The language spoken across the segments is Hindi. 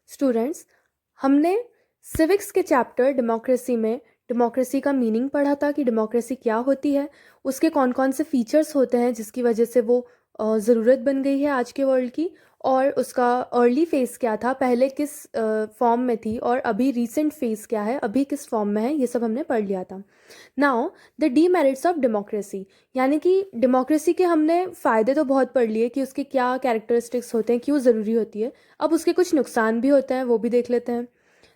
स्टूडेंट्स, हमने सिविक्स के चैप्टर डेमोक्रेसी में डेमोक्रेसी का मीनिंग पढ़ा था कि डेमोक्रेसी क्या होती है, उसके कौन कौन से फीचर्स होते हैं जिसकी वजह से वो ज़रूरत बन गई है आज के वर्ल्ड की, और उसका अर्ली फेज़ क्या था, पहले किस फॉर्म में थी और अभी रीसेंट फेज़ क्या है, अभी किस फॉर्म में है, ये सब हमने पढ़ लिया था। Now the demerits of democracy, यानी कि डेमोक्रेसी के हमने फ़ायदे तो बहुत पढ़ लिए कि उसके क्या कैरेक्टरिस्टिक्स होते हैं, क्यों ज़रूरी होती है। अब उसके कुछ नुकसान भी होते हैं, वो भी देख लेते हैं।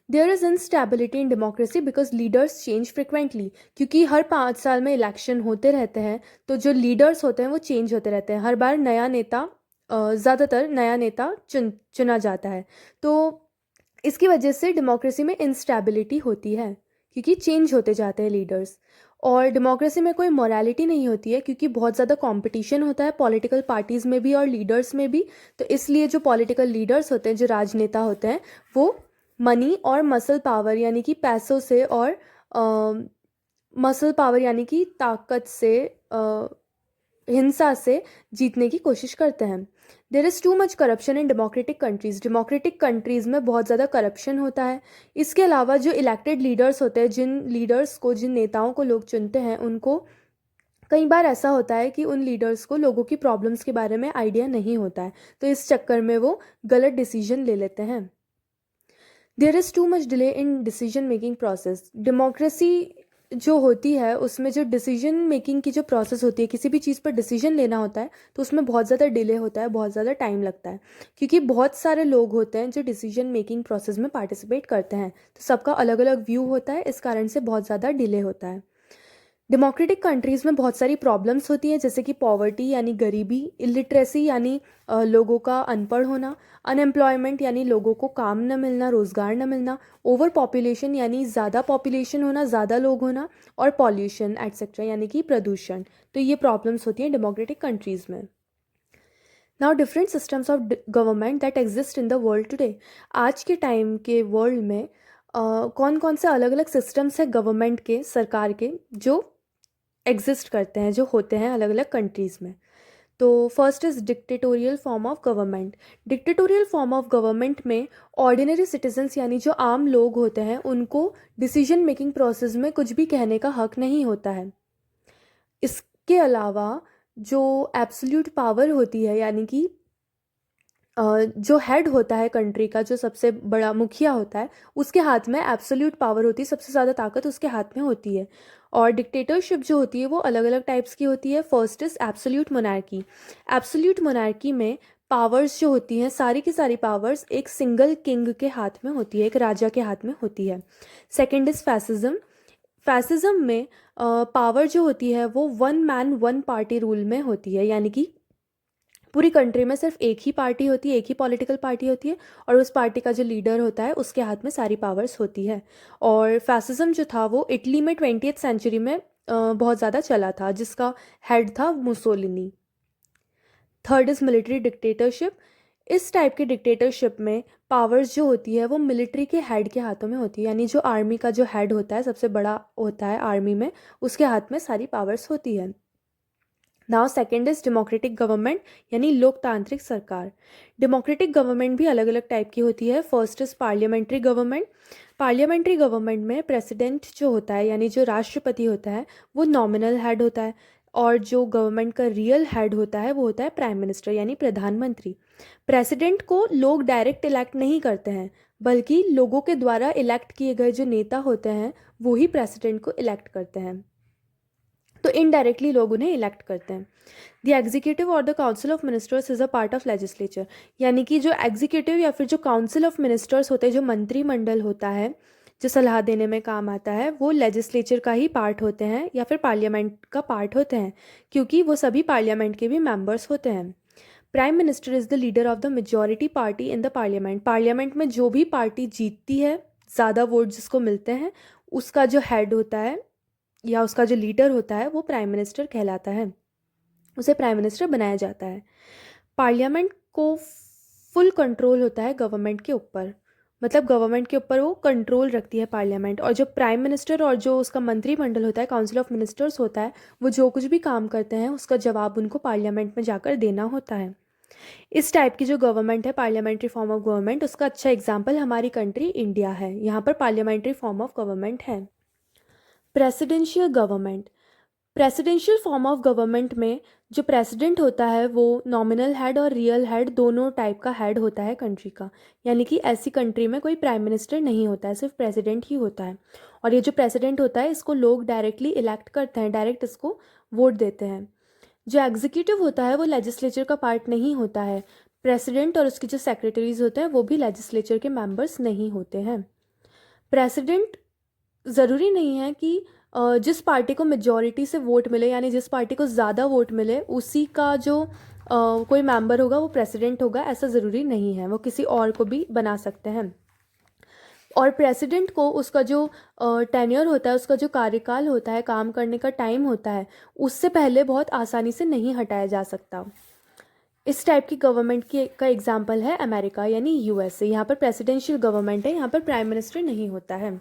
There is instability in democracy because leaders change frequently, क्योंकि हर 5 साल में इलेक्शन होते रहते हैं, तो जो लीडर्स होते हैं वो चेंज होते रहते हैं। हर बार नया नेता, ज़्यादातर नया नेता चुना जाता है। तो इसकी वजह से डेमोक्रेसी में इंस्टेबिलिटी होती है, क्योंकि चेंज होते जाते हैं लीडर्स। और डेमोक्रेसी में कोई मोरालिटी नहीं होती है, क्योंकि बहुत ज़्यादा कंपटीशन होता है पॉलिटिकल पार्टीज़ में भी और लीडर्स में भी। तो इसलिए जो पॉलिटिकल लीडर्स होते हैं, जो राजनेता होते हैं, वो मनी और मसल पावर यानी कि पैसों से और मसल पावर यानी कि ताकत से, हिंसा से जीतने की कोशिश करते हैं। There is too much corruption in democratic countries, democratic countries में बहुत ज़्यादा करप्शन होता है। इसके अलावा जो इलेक्टेड लीडर्स होते हैं, जिन लीडर्स को, जिन नेताओं को लोग चुनते हैं, उनको कई बार ऐसा होता है कि उन लीडर्स को लोगों की प्रॉब्लम्स के बारे में आइडिया नहीं होता है, तो इस चक्कर में वो गलत डिसीजन ले लेते हैं। There is too much delay in decision making process, democracy जो होती है उसमें जो डिसीजन मेकिंग की जो प्रोसेस होती है, किसी भी चीज़ पर डिसीजन लेना होता है तो उसमें बहुत ज़्यादा डिले होता है, बहुत ज़्यादा टाइम लगता है, क्योंकि बहुत सारे लोग होते हैं जो डिसीजन मेकिंग प्रोसेस में पार्टिसिपेट करते हैं, तो सबका अलग अलग व्यू होता है, इस कारण से बहुत ज़्यादा डिले होता है। डेमोक्रेटिक कंट्रीज़ में बहुत सारी प्रॉब्लम्स होती हैं, जैसे कि पॉवर्टी यानी गरीबी, इलिटरेसी यानी लोगों का अनपढ़ होना, अनएम्प्लॉयमेंट यानी लोगों को काम न मिलना, रोज़गार न मिलना, ओवर पॉपुलेशन यानी ज़्यादा पॉपुलेशन होना, ज़्यादा लोग होना, और पॉल्यूशन एट्सेट्रा यानी कि प्रदूषण। तो ये प्रॉब्लम्स होती हैं डेमोक्रेटिक कंट्रीज़ में। Now different systems of government that exist in the world today, आज के टाइम के वर्ल्ड में कौन कौन से अलग अलग सिस्टम्स हैं गवर्नमेंट के, सरकार के, जो एग्जिस्ट करते हैं, जो होते हैं अलग अलग कंट्रीज़ में। तो first is dictatorial form of government. Dictatorial form of government में ऑर्डिनरी सिटीजन्स यानी जो आम लोग होते हैं, उनको डिसीजन मेकिंग प्रोसेस में कुछ भी कहने का हक नहीं होता है। इसके अलावा जो एब्सोल्यूट पावर होती है, यानी कि जो हेड होता है कंट्री का, जो सबसे बड़ा मुखिया होता है, उसके हाथ में एब्सोल्यूट पावर होती है, सबसे ज़्यादा ताकत उसके हाथ में होती है। और डिक्टेटरशिप जो होती है वो अलग अलग टाइप्स की होती है। First is absolute monarchy. Absolute monarchy में पावर्स जो होती हैं, सारी की सारी पावर्स एक सिंगल किंग के हाथ में होती है, एक राजा के हाथ में होती है। Second is fascism. फैसिज्म में पावर जो होती है वो one man one party rule में होती है, यानी कि पूरी कंट्री में सिर्फ एक ही पार्टी होती है, एक ही पॉलिटिकल पार्टी होती है, और उस पार्टी का जो लीडर होता है उसके हाथ में सारी पावर्स होती है। और फैसिज्म जो था वो इटली में 20th सेंचुरी में बहुत ज़्यादा चला था, जिसका हेड था Mussolini. Third is military dictatorship. इस टाइप के डिक्टेटरशिप में पावर्स जो होती है वो मिलिट्री के हेड के हाथों में होती है, यानी जो आर्मी का जो हेड होता है, सबसे बड़ा होता है आर्मी में, उसके हाथ में सारी पावर्स होती है। Now second is democratic government, यानी लोकतांत्रिक सरकार। डेमोक्रेटिक गवर्नमेंट भी अलग अलग टाइप की होती है। First is parliamentary government. Parliamentary government में प्रेसिडेंट जो होता है, यानी जो राष्ट्रपति होता है, वो नॉमिनल हेड होता है, और जो गवर्नमेंट का रियल हेड होता है वो होता है प्राइम मिनिस्टर यानी प्रधानमंत्री। प्रेसिडेंट को लोग डायरेक्ट इलेक्ट नहीं करते हैं, बल्कि लोगों के द्वारा इलेक्ट किए गए जो नेता होते हैं वो ही प्रेसिडेंट को इलेक्ट करते हैं, तो इनडायरेक्टली लोग उन्हें इलेक्ट करते हैं। द एग्जीक्यूटिव और the council of ministers is a part of legislature, यानी कि जो एग्जीक्यूटिव या फिर जो काउंसिल ऑफ मिनिस्टर्स होते हैं, जो मंत्रिमंडल होता है, जो सलाह देने में काम आता है, वो लेजिस्लेचर का ही पार्ट होते हैं या फिर पार्लियामेंट का पार्ट होते हैं, क्योंकि वो सभी पार्लियामेंट के भी मेंबर्स होते हैं। Prime minister is the leader of the majority party in the parliament. Parliament में जो भी पार्टी जीतती है, ज़्यादा वोट जिसको मिलते हैं, उसका जो हेड होता है या उसका जो लीडर होता है वो प्राइम मिनिस्टर कहलाता है, उसे प्राइम मिनिस्टर बनाया जाता है। पार्लियामेंट को फुल कंट्रोल होता है गवर्नमेंट के ऊपर, मतलब गवर्नमेंट के ऊपर वो कंट्रोल रखती है पार्लियामेंट, और जो प्राइम मिनिस्टर और जो उसका मंत्रिमंडल होता है, काउंसिल ऑफ मिनिस्टर्स होता है, वो जो कुछ भी काम करते हैं उसका जवाब उनको पार्लियामेंट में जाकर देना होता है। इस टाइप की जो गवर्नमेंट है, पार्लियामेंट्री फॉर्म ऑफ गवर्नमेंट, उसका अच्छा एग्जाम्पल हमारी कंट्री इंडिया है। यहाँ पर पार्लियामेंट्री फॉर्म ऑफ गवर्नमेंट है। Presidential government, presidential form of government में जो प्रेसिडेंट होता है वो नॉमिनल हेड और रियल हेड दोनों टाइप का हेड होता है कंट्री का। यानी कि ऐसी कंट्री में कोई प्राइम मिनिस्टर नहीं होता है, सिर्फ प्रेसिडेंट ही होता है। और ये जो प्रेसिडेंट होता है इसको लोग डायरेक्टली इलेक्ट करते हैं, डायरेक्ट इसको वोट देते हैं। जो एग्जीक्यूटिव होता है वो लेजिस्लेचर का पार्ट नहीं होता है। प्रेसिडेंट और उसके जो सेक्रेटरीज होते हैं वो भी लेजिस्लेचर के मेंबर्स नहीं होते हैं। प्रेसिडेंट ज़रूरी नहीं है कि जिस पार्टी को मेजॉरिटी से वोट मिले, यानी जिस पार्टी को ज़्यादा वोट मिले उसी का जो कोई मेंबर होगा वो प्रेसिडेंट होगा, ऐसा ज़रूरी नहीं है। वो किसी और को भी बना सकते हैं। और प्रेसिडेंट को उसका जो टेन्योर होता है, उसका जो कार्यकाल होता है, काम करने का टाइम होता है, उससे पहले बहुत आसानी से नहीं हटाया जा सकता। इस टाइप की गवर्नमेंट की का एग्जाम्पल है अमेरिका यानी यूएसए। यहाँ पर प्रेसिडेंशियल गवर्नमेंट है, यहाँ पर प्राइम मिनिस्टर नहीं होता है।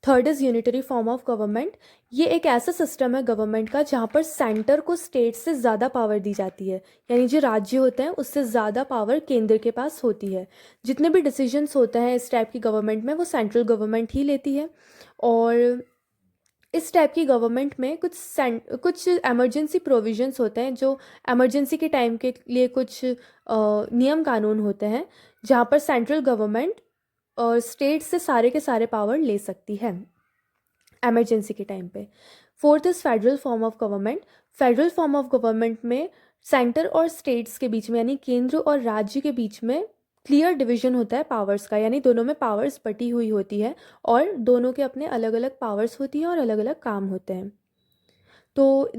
Third is unitary form of government. ये एक ऐसा सिस्टम है गवर्नमेंट का जहाँ पर सेंटर को स्टेट से ज़्यादा पावर दी जाती है, यानी जो राज्य होते हैं उससे ज़्यादा पावर केंद्र के पास होती है। जितने भी डिसीजंस होते हैं इस टाइप की गवर्नमेंट में वो सेंट्रल गवर्नमेंट ही लेती है। और इस टाइप की गवर्नमेंट में कुछ एमरजेंसी प्रोविजंस होते हैं, जो एमरजेंसी के टाइम के लिए कुछ नियम कानून होते हैं जहाँ पर सेंट्रल गवर्नमेंट और स्टेट से सारे के सारे पावर ले सकती है एमरजेंसी के टाइम पे। Fourth is federal form of government. Federal form of government में सेंटर और स्टेट्स के बीच में, यानी केंद्र और राज्य के बीच में क्लियर डिवीजन होता है पावर्स का, यानी दोनों में पावर्स बटी हुई होती है और दोनों के अपने अलग अलग पावर्स होती हैं और अलग अलग काम होते हैं। तो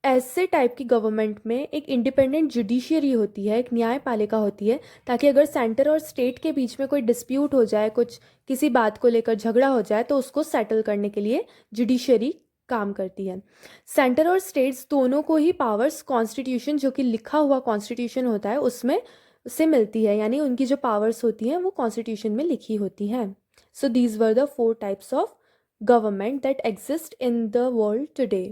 ऐसे टाइप की गवर्नमेंट में एक इंडिपेंडेंट जुडिशियरी होती है, एक न्यायपालिका होती है, ताकि अगर सेंटर और स्टेट के बीच में कोई डिस्प्यूट हो जाए, कुछ किसी बात को लेकर झगड़ा हो जाए, तो उसको सेटल करने के लिए जुडिशियरी काम करती है। सेंटर और स्टेट्स दोनों को ही पावर्स कॉन्स्टिट्यूशन, जो कि लिखा हुआ कॉन्स्टिट्यूशन होता है, उसमें से मिलती है, यानी उनकी जो पावर्स होती हैं वो कॉन्स्टिट्यूशन में लिखी होती हैं। So these were the 4 types of government that exist in the world today.